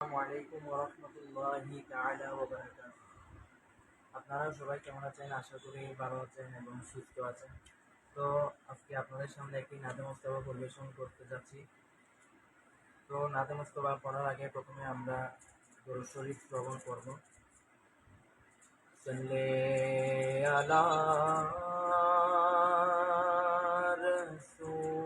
আসসালামু আলাইকুম ওয়া রাহমাতুল্লাহি তাআলা ওয়া বারাকাতুহু। আপনারা সবাই কেমন আছেন? আশা করি ভালো আছেন এবং সুস্থ আছেন। তো আজকে আপনাদের সামনে একটি নাতে মুস্তাফা পরিবেশন করতে যাচ্ছি। তো নাতে মুস্তাফা পড়ার আগে প্রথমে আমরা দরুদ শরীফ শ্রবণ করব। সাল্লি আলা রাসূলিনা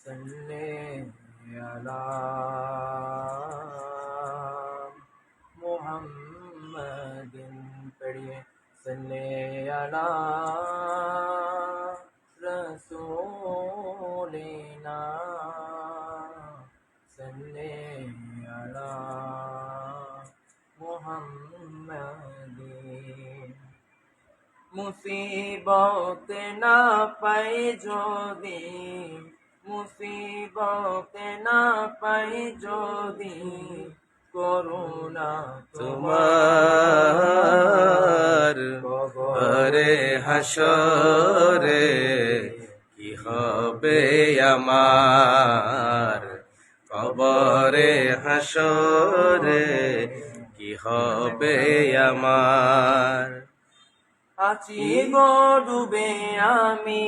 সাল্লি আলা मुहम्मदिन पढ़िए सल्ले अला रसूलिना सल्ले अला मुहम्मदिन मुसीबत ना पाए जोदी मुसीबत ना पाए जोदी করুণা তোমার পরে হাসরে কি হবে আমার, কবরে হাসরে কি হবে আমার। আছি ডুবে আমি